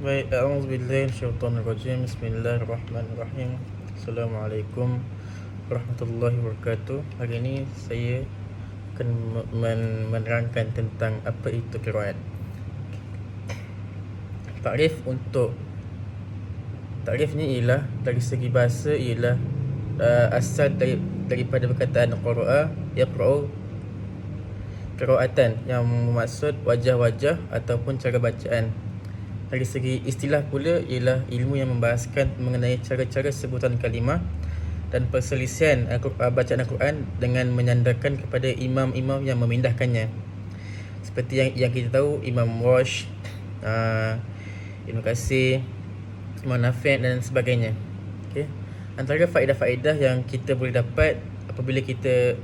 Baik, a'udzubillahi minasyaitonirrajim. Bismillahirrahmanirrahim. Assalamualaikum warahmatullahi wabarakatuh. Hari ini saya akan menerangkan tentang apa itu qiraat. Takrifnya ialah dari segi bahasa ialah asal daripada perkataan qara'a yaqra'u qira'atan yang bermaksud wajah-wajah ataupun cara bacaan. Dari segi istilah pula ialah ilmu yang membahaskan mengenai cara-cara sebutan kalimah dan perselisihan bacaan Al-Quran dengan menyandarkan kepada imam-imam yang memindahkannya. Seperti yang kita tahu, Imam Warsh, Ibn Katsir, Imam Nafi' dan sebagainya. Okay. Antara faedah-faedah yang kita boleh dapat apabila kita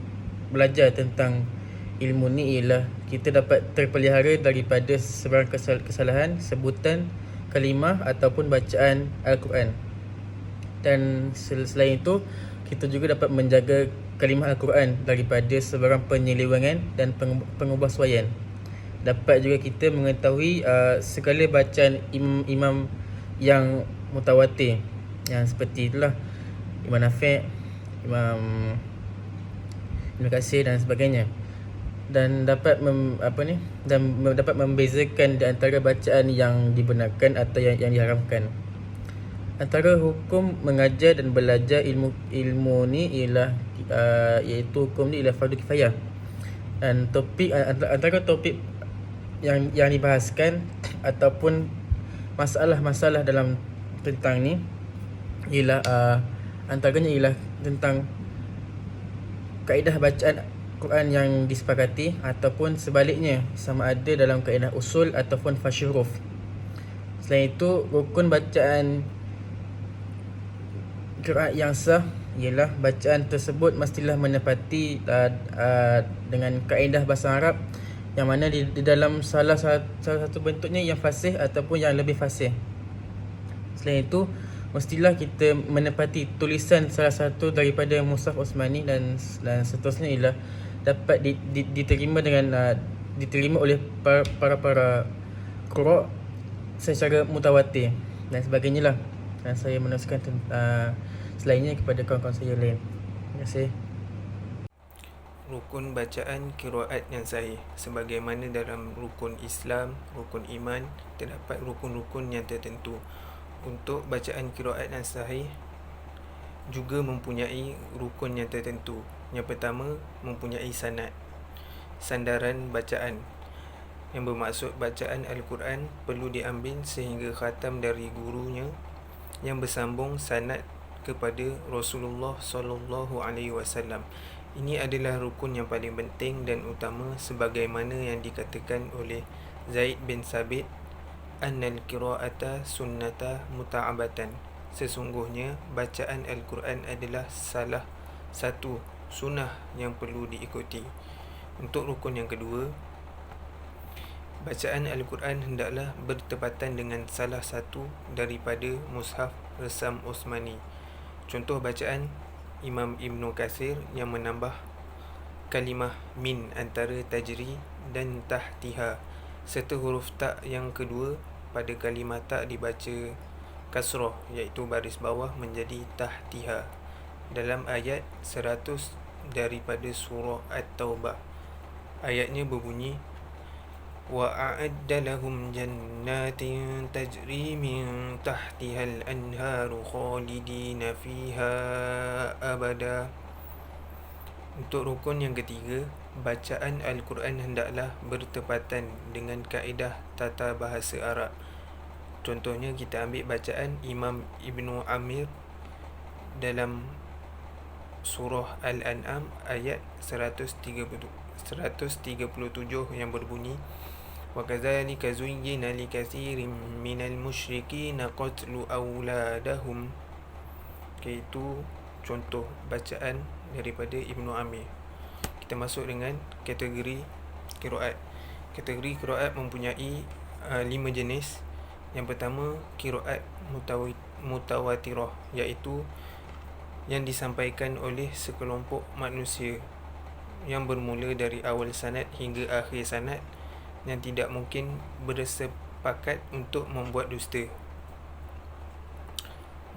belajar tentang ilmu ni ialah kita dapat terpelihara daripada sebarang kesalahan sebutan kalimah ataupun bacaan Al-Quran. Dan selain itu, kita juga dapat menjaga kalimah Al-Quran daripada sebarang penyelewengan dan pengubahsuaian. Dapat juga kita mengetahui segala bacaan imam yang mutawatir, yang seperti itulah Imam Nafi', Imam Ibn Katsir dan sebagainya. Dan dapat dapat membezakan di antara bacaan yang dibenarkan atau yang diharamkan. Antara hukum mengajar dan belajar ilmu ni ialah iaitu hukum ni ialah fardu kifayah. Dan antara topik yang dibahaskan ataupun masalah-masalah dalam tentang ni ialah antaranya ialah tentang kaedah bacaan Quran yang disepakati ataupun sebaliknya, sama ada dalam kaedah usul ataupun fasy huruf. Selain itu, rukun bacaan qiraat yang sah ialah bacaan tersebut mestilah menepati dengan kaedah bahasa Arab, yang mana di dalam salah satu bentuknya yang fasih ataupun yang lebih fasih. Selain itu, mestilah kita menepati tulisan salah satu daripada Mushaf Utsmani dan seterusnya ialah dapat diterima oleh para qurra secara mutawatir dan sebagainya lah. Dan saya meneruskan selainnya kepada kawan-kawan saya lain. Terima kasih. Rukun bacaan qiraat yang sahih. Sebagaimana dalam rukun Islam, rukun iman, terdapat rukun-rukun yang tertentu. Untuk bacaan qiraat yang sahih juga mempunyai rukun yang tertentu. Yang pertama, mempunyai sanad, sandaran bacaan, yang bermaksud bacaan Al-Quran perlu diambil sehingga khatam dari gurunya yang bersambung sanad kepada Rasulullah SAW. Ini adalah rukun yang paling penting dan utama, sebagaimana yang dikatakan oleh Zaid bin Sabit, annal qira'ata sunnata muta'abatan. Sesungguhnya bacaan Al-Quran adalah salah satu sunnah yang perlu diikuti. Untuk rukun yang kedua, bacaan Al-Quran hendaklah bertepatan dengan salah satu daripada mushaf resam Utsmani. Contoh bacaan Imam Ibn Katsir yang menambah kalimah min antara tajri dan tahtiha, serta huruf tak yang kedua pada kalimah tak dibaca kasrah, iaitu baris bawah menjadi tahtiha, dalam ayat 100 daripada surah At-Taubah. Ayatnya berbunyi, wa a'adda lahum jannatin tajri min tahtiha al-anharu khalidina fiha abada. Untuk rukun yang ketiga, bacaan Al-Quran hendaklah bertepatan dengan kaedah tata bahasa Arab. Contohnya, kita ambil bacaan Imam Ibnu Amir dalam surah Al-An'am ayat 137 yang berbunyi, wa kadzalika zuyyina likatsirin minal musyrikina qatlu auladahum. Itu contoh bacaan daripada Ibnu Amir. Kita masuk dengan kategori qiraat. Kategori qiraat mempunyai 5 jenis. Yang pertama, qiraat mutawatirah, iaitu yang disampaikan oleh sekelompok manusia, yang bermula dari awal sanad hingga akhir sanad, yang tidak mungkin bersepakat untuk membuat dusta.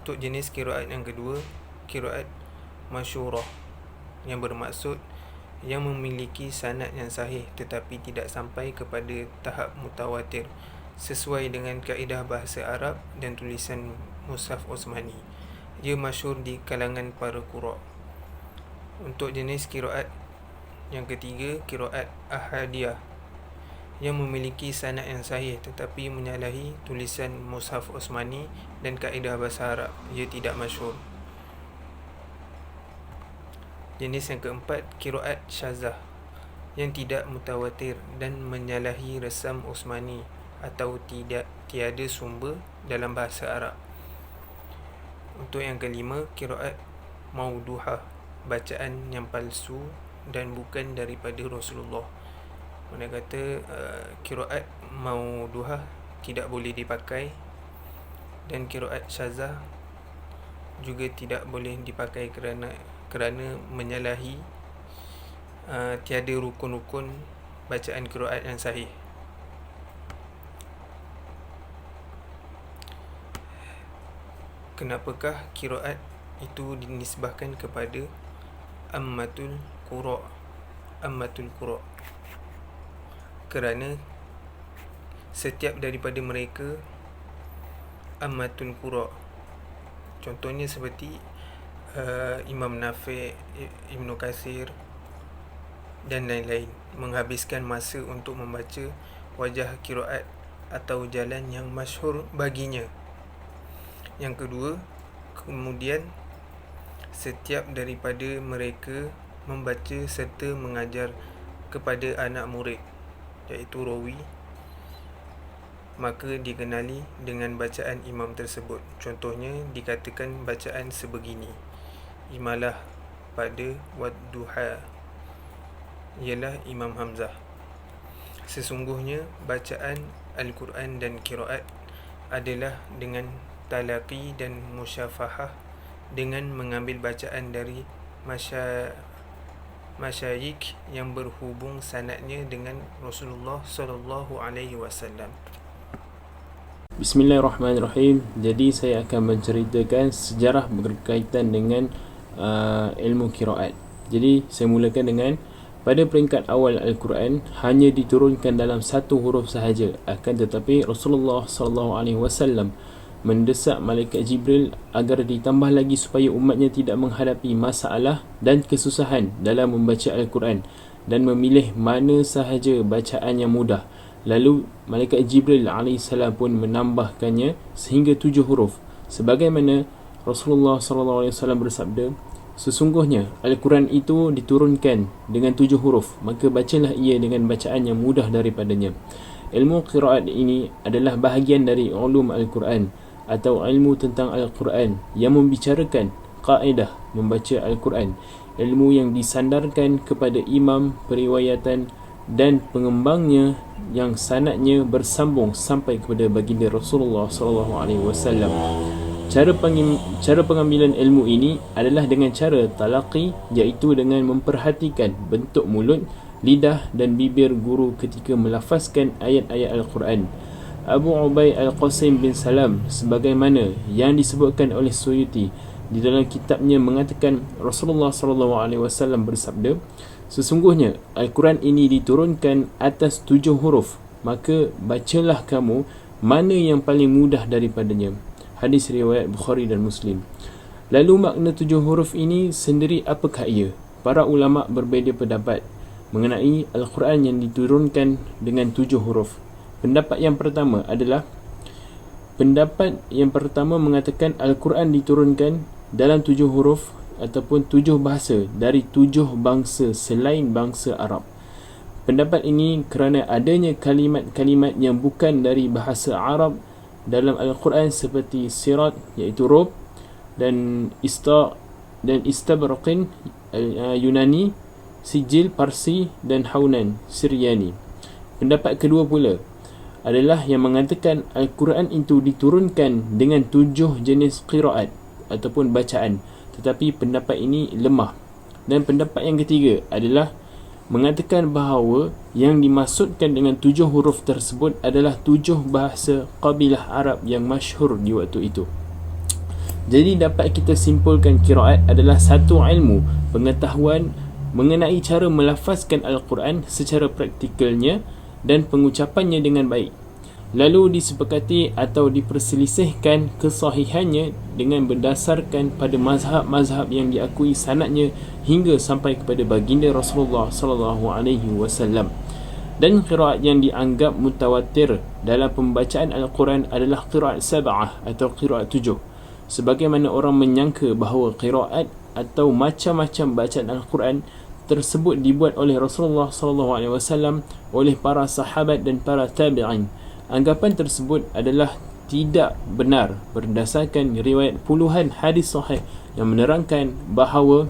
Untuk jenis qiraat yang kedua, qiraat masyurah, yang bermaksud yang memiliki sanad yang sahih tetapi tidak sampai kepada tahap mutawatir sesuai dengan kaedah bahasa Arab dan tulisan Mushaf Osmani. Ia masyhur di kalangan para qura'. Untuk jenis qiraat yang ketiga, qiraat ahadiyah, yang memiliki sanad yang sahih tetapi menyalahi tulisan Mushaf Osmani dan kaedah bahasa Arab. Ia tidak masyhur. Jenis yang keempat, qiraat syazah, yang tidak mutawatir dan menyalahi resam Osmani atau tiada sumber dalam bahasa Arab. Untuk yang kelima, qiraat mauduhah, bacaan yang palsu dan bukan daripada Rasulullah. Mana kata qiraat mauduhah tidak boleh dipakai, dan qiraat syazah juga tidak boleh dipakai kerana menyalahi tiada rukun-rukun bacaan qiraat yang sahih. Kenapakah qiraat itu dinisbahkan kepada ammatul qura'? Kerana setiap daripada mereka ammatul qura'. Contohnya seperti Imam Nafi', Ibnu Katsir dan lain-lain menghabiskan masa untuk membaca wajah qiraat atau jalan yang masyhur baginya. Yang kedua, kemudian setiap daripada mereka membaca serta mengajar kepada anak murid, iaitu rawi, maka dikenali dengan bacaan imam tersebut. Contohnya dikatakan bacaan sebegini: imalah pada wadduha, ialah Imam Hamzah. Sesungguhnya bacaan Al-Quran dan qiraat adalah dengan talaqi dan musyafahah, dengan mengambil bacaan dari masyayikh yang berhubung sanadnya dengan Rasulullah sallallahu alaihi wasallam. Bismillahirrahmanirrahim. Jadi saya akan menceritakan sejarah berkaitan dengan ilmu qiraat. Jadi saya mulakan dengan, pada peringkat awal Al-Quran hanya diturunkan dalam satu huruf sahaja, akan tetapi Rasulullah SAW mendesak malaikat Jibril agar ditambah lagi supaya umatnya tidak menghadapi masalah dan kesusahan dalam membaca Al-Quran dan memilih mana sahaja bacaan yang mudah. Lalu malaikat Jibril AS pun menambahkannya sehingga 7 huruf, sebagaimana Rasulullah SAW bersabda, sesungguhnya Al-Quran itu diturunkan dengan 7 huruf, maka bacalah ia dengan bacaan yang mudah daripadanya. Ilmu qiraat ini adalah bahagian dari ulum Al-Quran atau ilmu tentang Al-Quran yang membicarakan kaedah membaca Al-Quran, ilmu yang disandarkan kepada imam periwayatan dan pengembangnya yang sanadnya bersambung sampai kepada baginda Rasulullah SAW. Cara pengambilan ilmu ini adalah dengan cara talaqi, iaitu dengan memperhatikan bentuk mulut, lidah dan bibir guru ketika melafazkan ayat-ayat Al-Quran. Abu Ubaid Al-Qasim bin Salam, sebagaimana yang disebutkan oleh Suyuti di dalam kitabnya, mengatakan Rasulullah SAW bersabda, sesungguhnya Al-Quran ini diturunkan atas 7 huruf, maka bacalah kamu mana yang paling mudah daripadanya. Hadis riwayat Bukhari dan Muslim. Lalu makna 7 huruf ini sendiri apakah ia? Para ulama berbeza pendapat mengenai Al-Quran yang diturunkan dengan 7 huruf. Pendapat yang pertama mengatakan Al-Quran diturunkan dalam 7 huruf ataupun 7 bahasa dari 7 bangsa selain bangsa Arab. Pendapat ini kerana adanya kalimat-kalimat yang bukan dari bahasa Arab dalam Al-Quran seperti sirat, iaitu rob, dan istabraqin Yunani, sijil Parsi, dan haunan Syriani. Pendapat kedua pula adalah yang mengatakan Al-Quran itu diturunkan dengan 7 jenis qiraat ataupun bacaan, tetapi pendapat ini lemah. Dan pendapat yang ketiga adalah mengatakan bahawa yang dimaksudkan dengan 7 huruf tersebut adalah 7 bahasa kabilah Arab yang masyhur di waktu itu. Jadi dapat kita simpulkan qiraat adalah satu ilmu pengetahuan mengenai cara melafazkan Al-Quran secara praktikalnya dan pengucapannya dengan baik. Lalu disepakati atau diperselisihkan kesahihannya dengan berdasarkan pada mazhab-mazhab yang diakui sanadnya hingga sampai kepada baginda Rasulullah sallallahu alaihi wasallam. Dan qiraat yang dianggap mutawatir dalam pembacaan Al-Quran adalah qiraat sab'ah atau qiraat 7. Sebagaimana orang menyangka bahawa qiraat atau macam-macam bacaan Al-Quran tersebut dibuat oleh Rasulullah sallallahu alaihi wasallam, oleh para sahabat dan para tabi'in. Anggapan tersebut adalah tidak benar berdasarkan riwayat puluhan hadis sahih yang menerangkan bahawa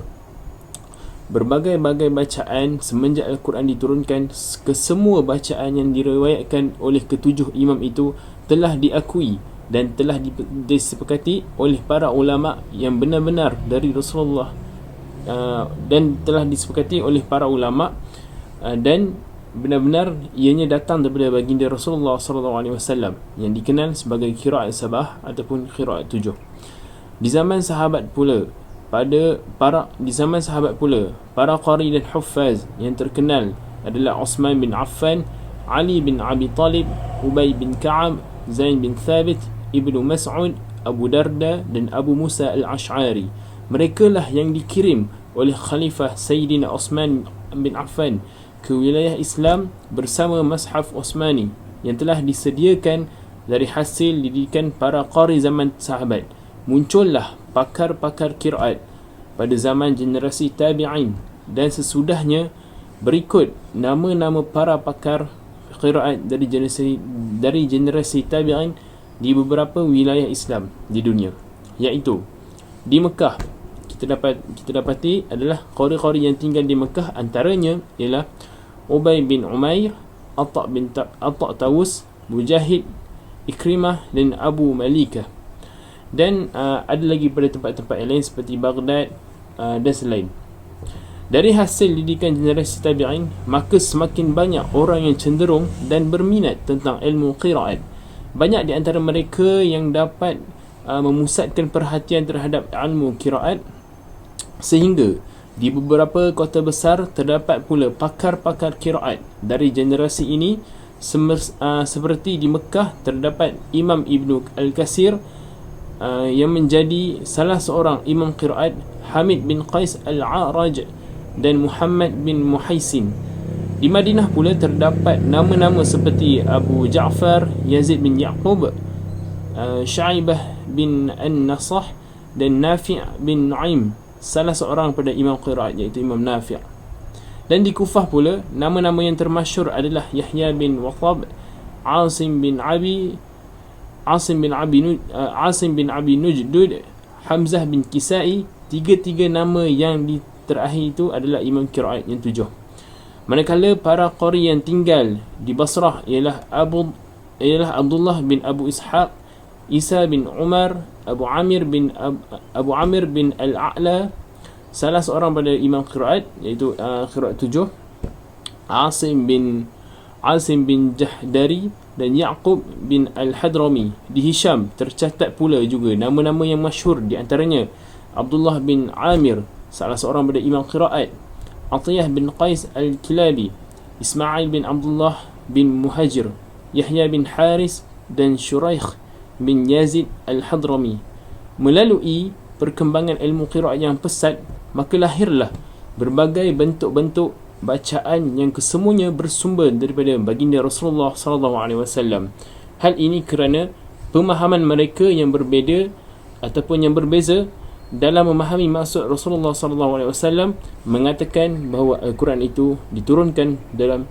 berbagai-bagai bacaan semenjak Al-Quran diturunkan, kesemua bacaan yang diriwayatkan oleh ketujuh imam itu telah diakui dan telah disepakati oleh para ulama yang benar-benar dari Rasulullah, dan telah disepakati oleh para ulama dan benar-benar ianya datang daripada baginda Rasulullah SAW yang dikenal sebagai qiraat sabah ataupun qiraat 7. Di zaman sahabat pula para qari dan huffaz yang terkenal adalah Uthman bin Affan, Ali bin Abi Talib, Ubay bin Ka'ab, Zain bin Thabit, Ibnu Mas'ud, Abu Darda dan Abu Musa al-Ash'ari. Mereka lah yang dikirim oleh Khalifah Sayyidina Uthman bin Affan ke wilayah Islam bersama Mashaf Osmani yang telah disediakan dari hasil didikan para qari zaman sahabat. Muncullah pakar-pakar qiraat pada zaman generasi tabi'in dan sesudahnya berikut nama-nama para pakar qiraat dari generasi tabi'in di beberapa wilayah Islam di dunia, iaitu di Mekah kita dapati adalah qari-qari yang tinggal di Mekah, antaranya ialah Ubay bin Umair, Atta' Tawus, Mujahid, Ikrimah dan Abu Malikah. Dan ada lagi pada tempat-tempat yang lain seperti Baghdad dan selain. Dari hasil didikan generasi tabi'in, maka semakin banyak orang yang cenderung dan berminat tentang ilmu qiraat. Banyak di antara mereka yang dapat memusatkan perhatian terhadap ilmu qiraat, sehingga di beberapa kota besar terdapat pula pakar-pakar qiraat dari generasi ini. Seperti di Mekah terdapat Imam Ibnu Al-Kasir yang menjadi salah seorang imam qiraat, Hamid bin Qais Al-A'raj dan Muhammad bin Muhaisin. Di Madinah pula terdapat nama-nama seperti Abu Ja'far, Yazid bin Ya'qub, Syaibah bin An-Nasah dan Nafi' bin Nu'aim, salah seorang pada imam qiraat iaitu Imam Nafi'. Dan di Kufah pula nama-nama yang termasyhur adalah Yahya bin Wathab, Asim bin Abi Nujdud, Hamzah bin Kisai. Tiga-tiga nama yang terakhir itu adalah imam qiraat yang 7. Manakala para qari yang tinggal di Basrah ialah Abdullah bin Abu Ishaq, Isa bin Umar, Abu Amir bin Al-A'la, salah seorang pada imam qiraat iaitu qiraat 7, Asim bin Jahdari dan Ya'qub bin Al-Hadrami. Di Hisham tercatat pula juga nama-nama yang masyhur, di antaranya Abdullah bin Amir, salah seorang pada imam qiraat, Atiyah bin Qais Al-Kilabi, Ismail bin Abdullah bin Muhajir, Yahya bin Haris dan Shuraikh bin Yazid Al-Hadrami. Melalui perkembangan ilmu qiraat yang pesat, maka lahirlah berbagai bentuk-bentuk bacaan yang kesemuanya bersumber daripada baginda Rasulullah SAW. Hal ini kerana pemahaman mereka yang berbeza dalam memahami maksud Rasulullah SAW mengatakan bahawa Al-Quran itu diturunkan dalam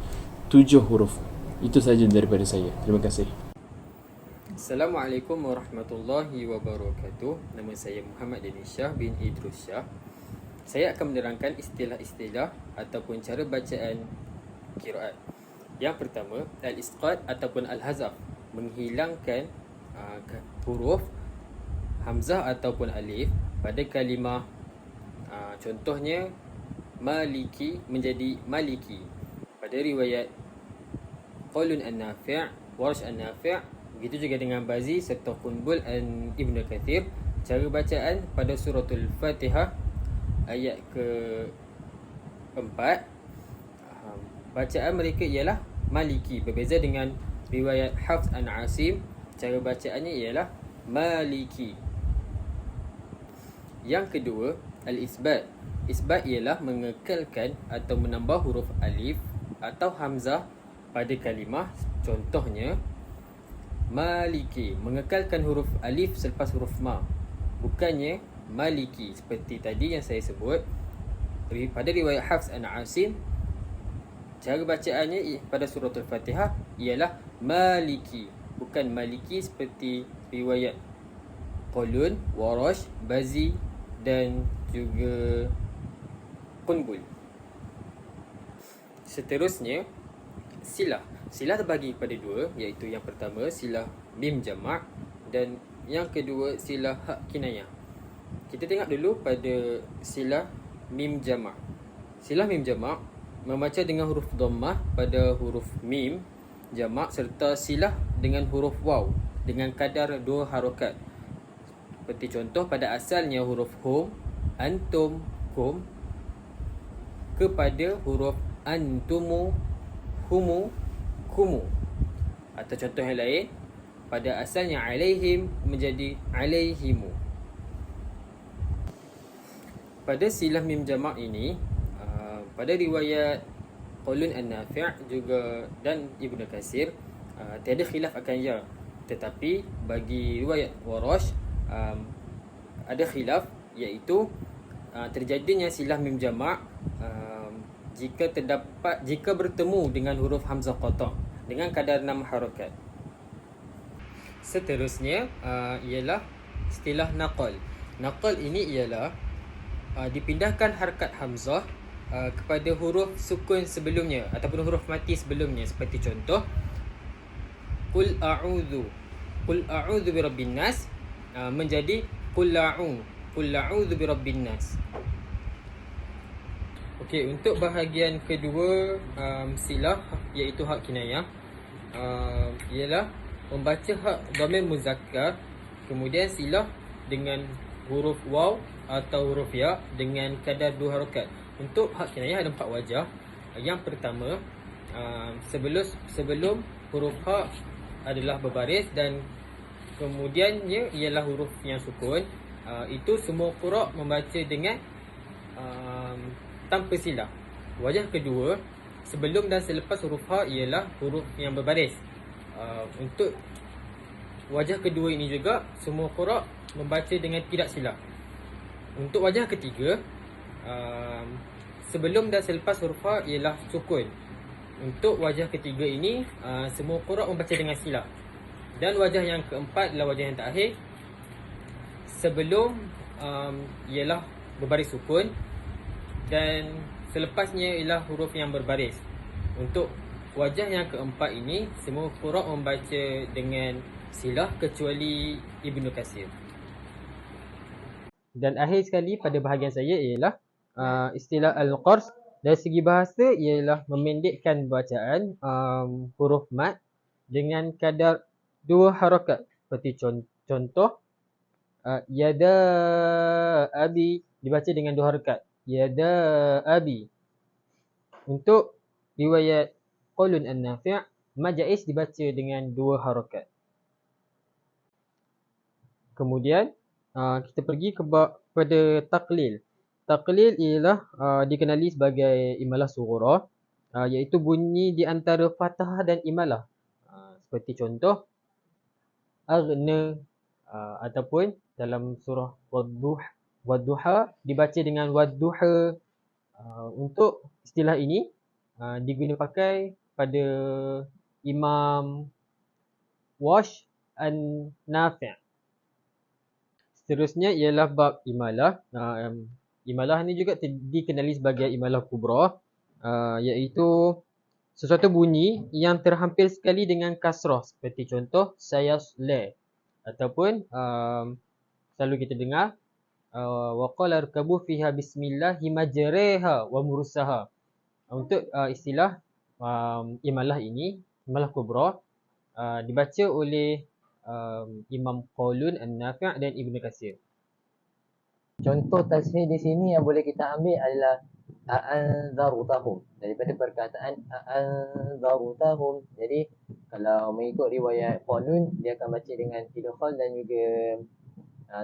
7 huruf. Itu sahaja daripada saya. Terima kasih. Assalamualaikum warahmatullahi wabarakatuh. Nama saya Muhammad Deni Shah bin Idrus Shah. Saya akan menerangkan istilah-istilah ataupun cara bacaan qiraat. Yang pertama, al-isqat ataupun al-hazaf, menghilangkan huruf hamzah ataupun alif pada kalimah. Contohnya maliki menjadi maliki. Pada riwayat Qalun an-Nafi', Warsh an-Nafi', begitu juga dengan Bazi serta Qunbul an Ibn Kathir. Cara bacaan pada suratul Fatihah ayat ke-4, bacaan mereka ialah maliki. Berbeza dengan riwayat Hafs an Asim, cara bacaannya ialah maliki. Yang kedua, al-isbat. Isbat ialah mengekalkan atau menambah huruf alif atau hamzah pada kalimah. Contohnya maliki, mengekalkan huruf alif selepas huruf ma, bukannya maliki seperti tadi yang saya sebut. Pada riwayat Hafs an Asim, cara bacaannya pada surah Al-Fatihah ialah maliki, bukan maliki seperti riwayat Qalun, Warash, Bazi dan juga Qunbul. Seterusnya, silah. Silah terbagi kepada dua, iaitu yang pertama silah mim jamak dan yang kedua silah hak kinayah. Kita tengok dulu pada silah mim jamak. Silah mim jamak membaca dengan huruf dhammah pada huruf mim jamak serta silah dengan huruf waw dengan kadar 2 harakat. Seperti contoh, pada asalnya huruf hum, antum, kum, kepada huruf antumu, humu, kumu. Atau contoh yang lain, pada asalnya alaihim menjadi alaihimu. Pada silah mim jamak ini, pada riwayat Qalun an-Nafi' juga dan Ibn Katsir, tiada khilaf akan ya. Tetapi bagi riwayat Warash, ada khilaf, iaitu terjadinya silah mim jamak jika bertemu dengan huruf hamzah qata' dengan kadar 6 harakat. Seterusnya ialah istilah naqal. Naqal ini ialah dipindahkan harakat hamzah kepada huruf sukun sebelumnya ataupun huruf mati sebelumnya. Seperti contoh, qul a'udzu birabbin nas menjadi qul a'udzu birabbin nas. Okey, untuk bahagian kedua silah iaitu hak kinayah, ialah membaca hak dhamir muzakkar kemudian silah dengan huruf waw atau huruf ya dengan kadar 2 harakat. Untuk hak kinayah ada 4 wajah. Yang pertama, sebelum huruf ha adalah berbaris dan kemudiannya ialah huruf yang sukun. Itu semua qura' membaca dengan tanpa silah. Wajah kedua, sebelum dan selepas huruf ha ialah huruf yang berbaris. Untuk wajah kedua ini juga semua qura' membaca dengan tidak silah. Untuk wajah ketiga, sebelum dan selepas huruf ha ialah sukun. Untuk wajah ketiga ini, semua qura' membaca dengan silah. Dan wajah yang keempat adalah wajah yang terakhir. Sebelum ialah berbaris sukun dan selepasnya ialah huruf yang berbaris. Untuk wajah yang keempat ini, semua qura' membaca dengan silah kecuali Ibn Katsir. Dan akhir sekali pada bahagian saya ialah istilah al-qars. Dari segi bahasa ialah memendekkan bacaan huruf mat dengan kadar 2 harakat. Seperti contoh, yada abi dibaca dengan 2 harakat. Yada abi. Untuk riwayat Qalun an-Nafi', majais dibaca dengan 2 harakat. Kemudian kita pergi kepada taqlil. Taqlil ialah dikenali sebagai imalah sughra, iaitu bunyi di antara fathah dan imalah. Seperti contoh aghna, ataupun dalam surah Wadduha dibaca dengan Wadduha. Untuk istilah ini digunakan pakai pada Imam Warsh an-Nafi'. Seterusnya ialah bab imalah. Imalah ni juga dikenali sebagai imalah kubra, iaitu sesuatu bunyi yang terhampir sekali dengan kasrah. Seperti contoh sayasla, ataupun selalu kita dengar wa qala irkabu fiha bismillahi majriha wa mursaha. Untuk istilah imalah ini, imalah kubra, dibaca oleh Imam Qalun, An-Nafi' dan Ibn Katsir. Contoh tasheh di sini yang boleh kita ambil adalah a'anzarutahum, daripada perkataan a'anzarutahum. Jadi kalau mengikut riwayat Qalun, dia akan baca dengan idgham dan juga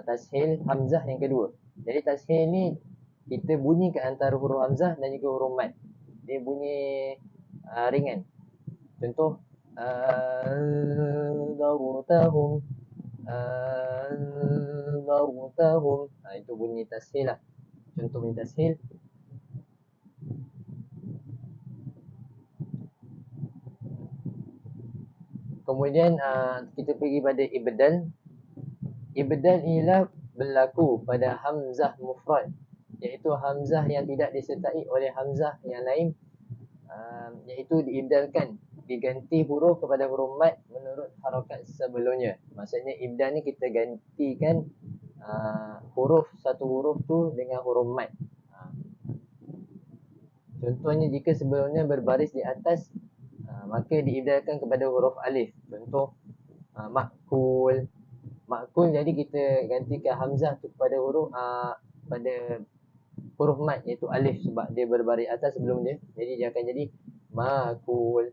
tashil hamzah yang kedua. Jadi tashil ni kita bunyikan antara huruf hamzah dan juga huruf mad. Dia bunyi ringan. Contoh anzarutahum, anzarutahum. Itu bunyi tashil lah. Contoh bunyi tashil. Kemudian kita pergi pada ibdal. Ibdal ialah berlaku pada hamzah mufrad, iaitu hamzah yang tidak disertai oleh hamzah yang lain, iaitu diibdalkan, diganti huruf kepada huruf mad menurut harakat sebelumnya. Maksudnya ibdal ni kita gantikan satu huruf tu dengan huruf mad. Contohnya jika sebelumnya berbaris di atas, maka diibdalkan kepada huruf alif. Contoh makul. Makul, jadi kita gantikan hamzah tu kepada huruf pada huruf mad, iaitu alif, sebab dia berbaris atas sebelum dia. Jadi dia akan jadi makul.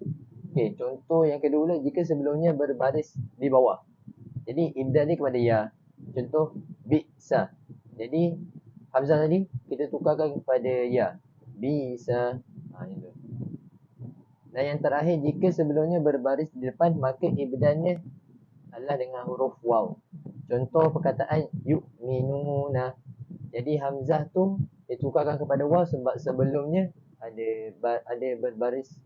Okey, contoh yang kedua, jika sebelumnya berbaris di bawah, jadi ibdal ni kepada ya. Contoh bisa. Jadi hamzah tadi kita tukarkan kepada ya. Bisa. Itu. Dan yang terakhir, jika sebelumnya berbaris di depan, maka ibdalnya adalah dengan huruf waw. Contoh perkataan yu'minuna. Jadi hamzah tu ditukarkan kepada waw sebab sebelumnya ada berbaris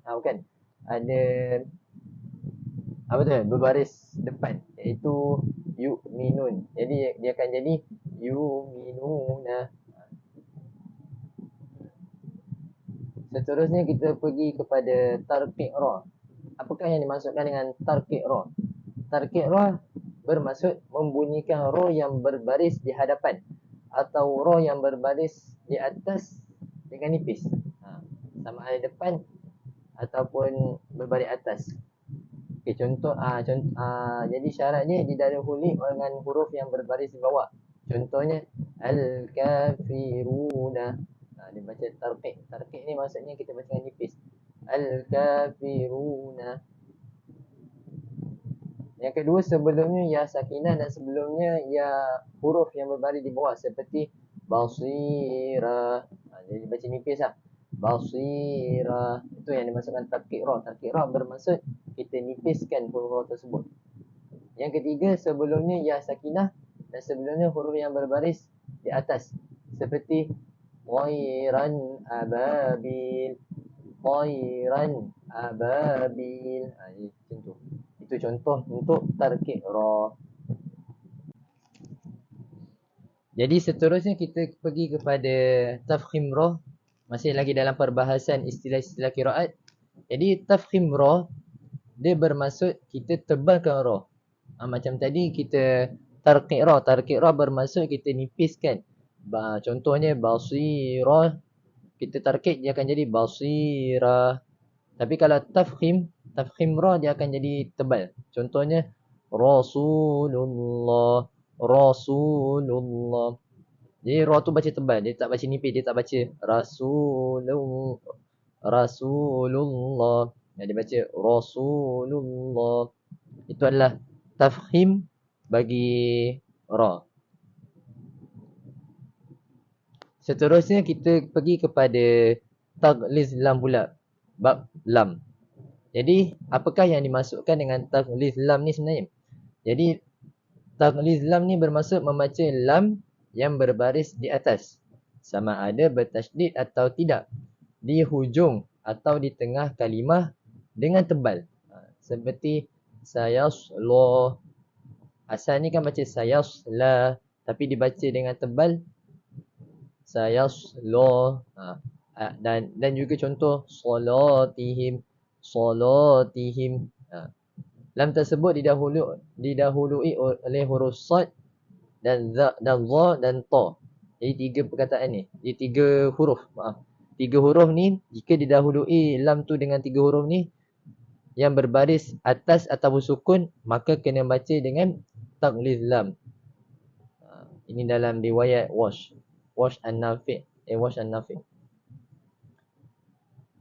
berbaris depan, iaitu yu'minun. Jadi dia akan jadi yu'minuna. Seterusnya kita pergi kepada tarqiq ra. Apakah yang dimaksudkan dengan tarqiq ra? Tarqiq ra bermaksud membunyikan ra yang berbaris di hadapan atau ra yang berbaris di atas dengan nipis. Sama ada depan ataupun berbaris atas. Okey, contoh jadi syaratnya didahului dengan huruf yang berbaris di bawah. Contohnya al-kafiruna. Dia baca tarqiq. Tarqiq ni maksudnya kita baca dengan nipis. Al-kafiruna. Yang kedua, sebelumnya ya sakinah dan sebelumnya ya huruf yang berbaris di bawah, seperti basira. Jadi baca nipis lah. Basira. Itu yang dimaksudkan tarqiq ra. Tarqiq ra bermaksud kita nipiskan huruf tersebut. Yang ketiga, sebelumnya ya sakinah dan sebelumnya huruf yang berbaris di atas, seperti ghairan ababil. Ghairan ababil. Macam tu. Itu contoh untuk tarqiq ra. Jadi seterusnya kita pergi kepada tafkhim ra. Masih lagi dalam perbahasan istilah-istilah qiraat. Jadi tafkhim ra dia bermaksud kita tebalkan ra. Macam tadi kita tarqiq ra. Tarqiq ra bermaksud kita nipiskan. Contohnya basira, kita tarqiq dia akan jadi basira. Tapi kalau tafkhim ra dia akan jadi tebal. Contohnya Rasulullah, Rasulullah. Jadi ra tu baca tebal, dia tak baca nipis, dia tak baca Rasulullah. Dia baca Rasulullah. Itu adalah tafkhim bagi ra. Seterusnya kita pergi kepada taghliz lam pula. Bab lam. Jadi apakah yang dimaksudkan dengan taghliz lam ni sebenarnya? Jadi taghliz lam ni bermaksud membaca lam yang berbaris di atas, sama ada bertasydid atau tidak, di hujung atau di tengah kalimah dengan tebal. Seperti sayasla. Asal ni kan baca sayasla, tapi dibaca dengan tebal sayasla. Dan juga contoh salatihim. Lam tersebut didahului oleh huruf sad dan za dan ta. Jadi 3 perkataan ni. Jadi 3 huruf, maaf. 3 huruf ni jika didahului lam tu dengan 3 huruf ni yang berbaris atas ataupun sukun, maka kena baca dengan taghlidh lam. Ini dalam riwayat Wash an-Nafi'. Wash an-Nafi'.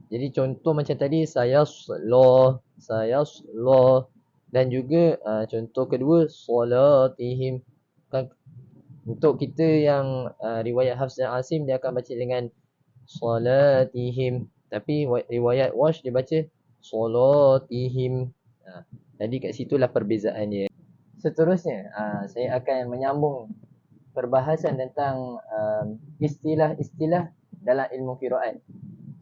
Jadi contoh macam tadi sayasla dan juga contoh kedua salatihim. Kan, untuk kita yang riwayat Hafs dan Asim dia akan baca dengan salatihim, tapi riwayat Wash dia baca salatihim. Jadi kat situlah perbezaan dia. Seterusnya saya akan menyambung perbahasan tentang istilah-istilah dalam ilmu qiraat.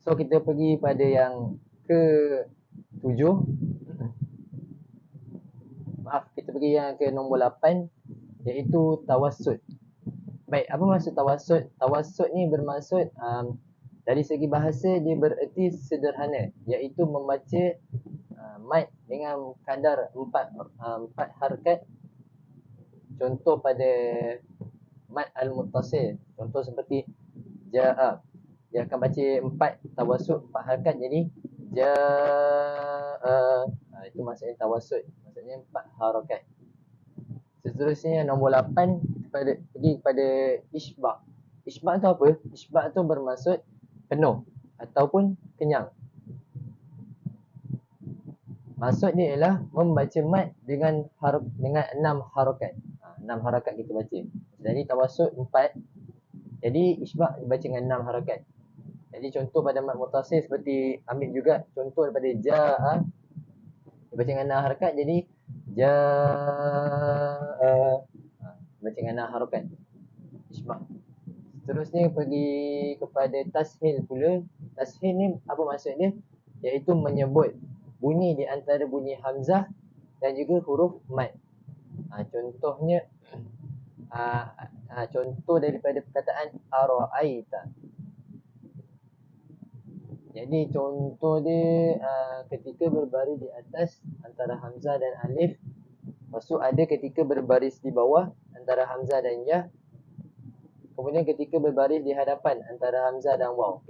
So kita pergi pada yang ke-7. Maaf, kita pergi yang ke nombor 8, iaitu tawassut. Baik, apa maksud tawassut? Tawassut ni bermaksud dari segi bahasa dia bererti sederhana, iaitu membaca mad dengan kadar 4 harakat. Contoh pada mad al-muttasil, contoh seperti ja'a, dia akan baca 4 tawassut, 4 harakat, jadi ja'a. Itu maksudnya tawassut, maksudnya 4 harakat. Seterusnya nombor 8, pergi kepada isbah. Isbah tu apa? Isbah tu bermaksud penuh ataupun kenyang. Maksud dia ialah membaca mad dengan 6 harakat. 6 harakat kita baca. Jadi tawassut 4. Jadi isbah dibaca dengan 6 harakat. Jadi contoh pada mad muttasil seperti ambil juga contoh daripada ja'a, dibaca dengan 6 harakat, jadi ja'a, baca dengan 6 harakat. Isbah. Seterusnya pergi kepada tashil pula. Tashil ni apa maksud dia? Iaitu menyebut bunyi di antara bunyi hamzah dan juga huruf mad. Contohnya contoh daripada perkataan ara'aita. Jadi contoh dia ketika berbaris di atas antara hamzah dan alif. Lepas tu ada ketika berbaris di bawah antara hamzah dan ya. Kemudian ketika berbaris di hadapan antara hamzah dan waw.